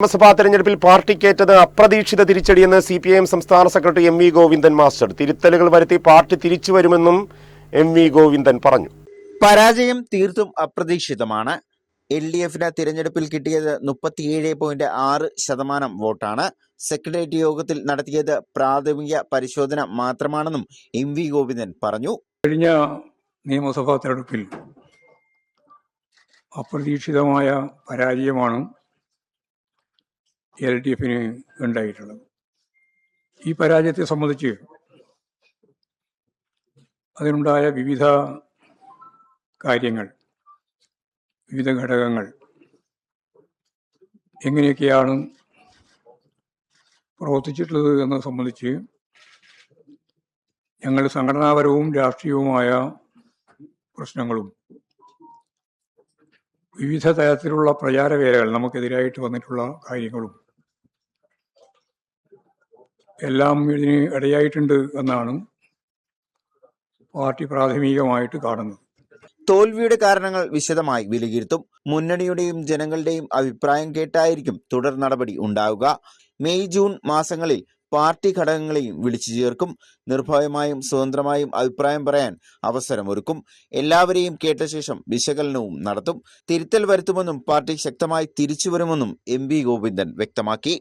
നിയമസഭാ തെരഞ്ഞെടുപ്പിൽ പാർട്ടിക്കേറ്റത് അപ്രതീക്ഷിത തിരിച്ചടിയെന്ന് CPIM സംസ്ഥാന സെക്രട്ടറി MV ഗോവിന്ദൻ മാസ്റ്റർ. തിരുത്തലുകൾ വരുത്തി പാർട്ടി തിരിച്ചുവരുമെന്നും MV ഗോവിന്ദൻ പറഞ്ഞു. പരാജയം തീർത്തും അപ്രതീക്ഷിതമാണ്. LDFന് തിരഞ്ഞെടുപ്പിൽ കിട്ടിയത് 37.6% വോട്ടാണ്. സെക്രട്ടേറിയറ്റ് യോഗത്തിൽ നടത്തിയത് പ്രാഥമിക പരിശോധന മാത്രമാണെന്നും MV ഗോവിന്ദൻ പറഞ്ഞു. കഴിഞ്ഞ നിയമസഭാ തെരഞ്ഞെടുപ്പിൽ അപ്രതീക്ഷിതമായ പരാജയമാണ് LDFന് ഉണ്ടായിട്ടുള്ളത്. ഈ പരാജയത്തെ സംബന്ധിച്ച് അതിനുണ്ടായ വിവിധ കാര്യങ്ങൾ, വിവിധ ഘടകങ്ങൾ എങ്ങനെയൊക്കെയാണ് പ്രവർത്തിച്ചിട്ടുള്ളത് എന്നത് സംബന്ധിച്ച് ഞങ്ങൾ സംഘടനാപരവും രാഷ്ട്രീയവുമായ പ്രശ്നങ്ങളും വിവിധ തരത്തിലുള്ള പ്രചാരവേലകൾ നമുക്കെതിരായിട്ട് വന്നിട്ടുള്ള കാര്യങ്ങളും എല്ലാം ഇതിന് ഇടയായിട്ടുണ്ട് എന്നാണ് പാർട്ടി പ്രാഥമികമായിട്ട് കാണുന്നത്. തോൽവിയുടെ കാരണങ്ങൾ വിശദമായി വിലയിരുത്തും. മുന്നണിയുടെയും ജനങ്ങളുടെയും അഭിപ്രായം കേട്ടായിരിക്കും തുടർ നടപടി ഉണ്ടാവുക. മെയ് ജൂൺ മാസങ്ങളിൽ പാർട്ടി ഘടകങ്ങളെയും വിളിച്ചു ചേർക്കും. നിർഭയമായും സ്വതന്ത്രമായും അഭിപ്രായം പറയാൻ അവസരമൊരുക്കും. എല്ലാവരെയും കേട്ട ശേഷം വിശകലനവും നടത്തും. തിരുത്തൽ വരുത്തുമെന്നും പാർട്ടി ശക്തമായി തിരിച്ചുവരുമെന്നും MV ഗോവിന്ദൻ വ്യക്തമാക്കി.